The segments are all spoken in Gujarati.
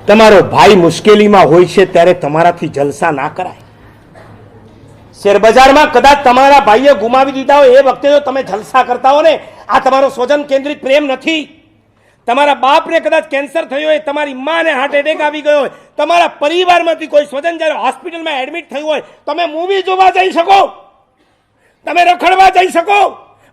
તમારો ભાઈ મુશ્કેલીમાં હોય છે ત્યારે તમારાથી જલસા ના કરાય. શેરબજારમાં કદાચ તમારા ભાઈએ ગુમાવી દીધા હોય એ વખતે જો તમે જલસા કરતા હો ને, આ તમારો સ્વજન કેન્દ્રિત પ્રેમ નથી. તમારા બાપને કદાચ કેન્સર થયો હોય, તમારી માને હાર્ટ એટેક આવી ગયો હોય, તમારા પરિવારમાંથી કોઈ સ્વજન જ્યારે હોસ્પિટલમાં એડમિટ થયું હોય, તમે મૂવી જોવા જઈ શકો, તમે રખડવા જઈ શકો.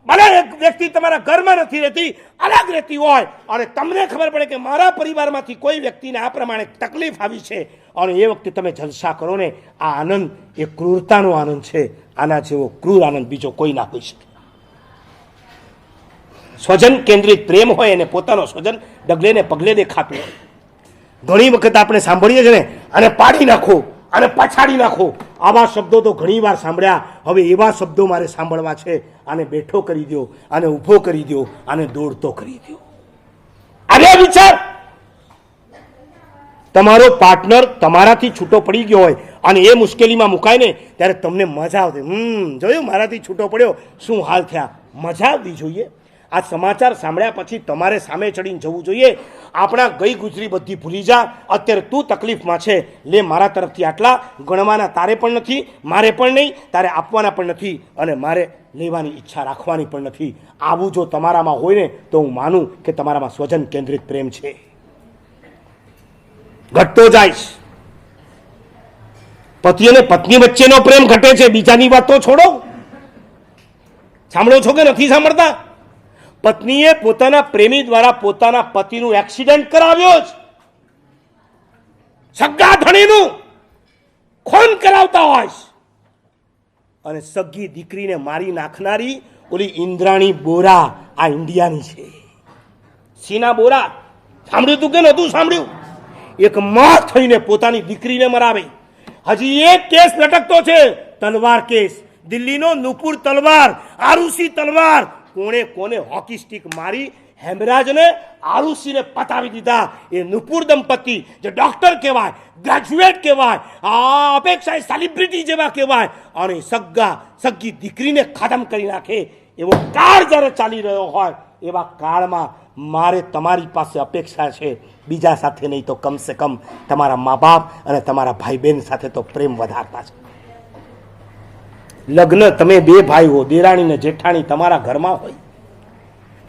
ભલે એક વ્યક્તિ તમારા ઘરમાં નથી રહેતી, અલગ રહેતી હોય, અને તમને ખબર પડે કે મારા પરિવારમાંથી કોઈ વ્યક્તિને આ પ્રમાણે તકલીફ આવી છે, અને એ વખતે તમે જલસા કરો ને, આ આનંદ એ ક્રૂરતાનો આનંદ છે. આના જેવો ક્રૂર આનંદ બીજો કોઈ ના હોઈ શકે. સ્વજન કેન્દ્રિત પ્રેમ હોય અને પોતાનો સ્વજન ડગલે ને પગલે દેખાતું હોય. ઘણી વખત આપણે સાંભળીએ છીએ ને, અને પાડી નાખો અને પછાડી નાખો, આવા શબ્દો તો ઘણી વાર સાંભળ્યા. હવે એવા શબ્દો મારે સાંભળવા છે. આને બેઠો કરી દો, આને ઊભો કરી દો, આને દોડતો કરી દો. આને વિચાર, તમારો પાર્ટનર તમારાથી છૂટો પડી ગયો હોય અને એ મુશ્કેલીમાં મુકાય ને ત્યારે તમને મજા આવતી. જોયું, મારાથી છૂટો પડ્યો, શું હાલ થયા, મજા આવવી જોઈએ. આ સમાચાર સાંભળ્યા પછી તમારે સામે ચડીને જવું જોઈએ. આપણા ગઈ ગુજરી બધી ભૂલી જા, અત્યારે તું તકલીફમાં છે, લે મારા તરફથી આટલા, ગણવાના તારે પણ નથી, મારે પણ નહીં, તારે આપવાના પણ નથી, અને મારે લેવાની ઈચ્છા રાખવાની પણ નથી. આવું જો તમારામાં હોય ને તો હું માનું કે તમારામાં સ્વજન કેન્દ્રિત પ્રેમ છે. ઘટતો જાય. પતિ અને પત્ની વચ્ચેનો પ્રેમ ઘટે છે, બીજાની વાત તો છોડો. સાંભળો છો કે નથી સાંભળતા? પત્નીએ પોતાના પ્રેમી દ્વારા પોતાના પતિનું એક્સિડન્ટ કરાવ્યો જ, સગા ધણીનું ખૂન કરાવતા હોય, અને સગી દીકરીને મારી નાખનારી ઓલી ઇન્દ્રાણી બોરા આ ઇન્ડિયાની છે. સીના બોરા, સાંભળ્યું તું કે નહોતું સાંભળ્યું? એક માં થઈને પોતાની દીકરીને મરાવે. હજી એક કેસ લટકતો છે, તલવાર કેસ. દિલ્હીનો નુપુર તલવાર, આરુષી તલવાર, કોણે કોને હોકી સ્ટિક મારી હેમરાજને આરુષીને પતાવી દીધા. એ નુપુર દંપતી જે ડોક્ટર કહેવાય, ગ્રેજ્યુએટ કહેવાય, આ અપેક્ષાએ સેલિબ્રિટી જેવા કહેવાય, અને સગી દીકરીને ખતમ કરી નાખે. એવો કાળ જ્યારે ચાલી રહ્યો હોય, એવા કાળમાં મારે તમારી પાસે અપેક્ષા છે, બીજા સાથે નહીં તો કમસે કમ તમારા મા બાપ અને તમારા ભાઈ બહેન સાથે તો પ્રેમ વધારતા છે. લગ્ન તમે બે ભાઈ હો, દેરાણી ને જેઠાણી તમારા ઘરમાં હોય,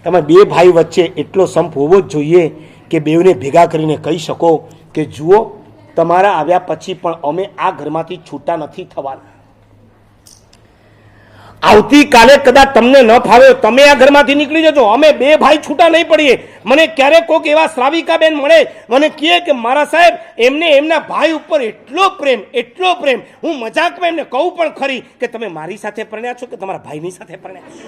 તમે બે ભાઈ વચ્ચે એટલો સંપ હોવો જ જોઈએ કે બેવને ભેગા કરીને કહી શકો કે જુઓ, તમારા આવ્યા પછી પણ અમે આ ઘરમાંથી છૂટા નથી થવાના. આવતીકાલે કદાચ તમને ન ફાવે, તમે આ ઘરમાંથી નીકળી જજો, અમે બે ભાઈ છૂટા નહીં પડીએ. મને ક્યારેક કોઈક એવા શ્રાવિકાબેન મળે, મને કહે કે મારા સાહેબ, એમને એમના ભાઈ ઉપર એટલો પ્રેમ, હું મજાકમાં એમને કહું પણ ખરી કે તમે મારી સાથે પરણ્યા છો કે તમારા ભાઈની સાથે પરણ્યા છો.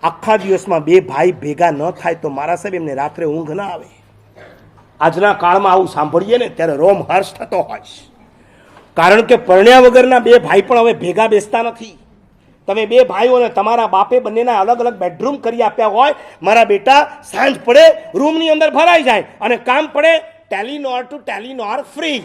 આખા દિવસમાં બે ભાઈ ભેગા ન થાય તો મારા સાહેબ એમને રાત્રે ઊંઘ ના આવે. આજના કાળમાં આવું સાંભળીએ ને ત્યારે રોમ હર્ષ થતો હોય, કારણ કે પરણ્યા વગરના બે ભાઈ પણ હવે ભેગા બેસતા નથી. તમે બે ભાઈઓને તમારા બાપે બંનેના અલગ અલગ બેડરૂમ કરી આપ્યા હોય. મારા બેટા સાંજ પડે રૂમની અંદર ભરાઈ જાય, અને કામ પડે ટેલિનોર ટુ ટેલિનોર ફ્રી.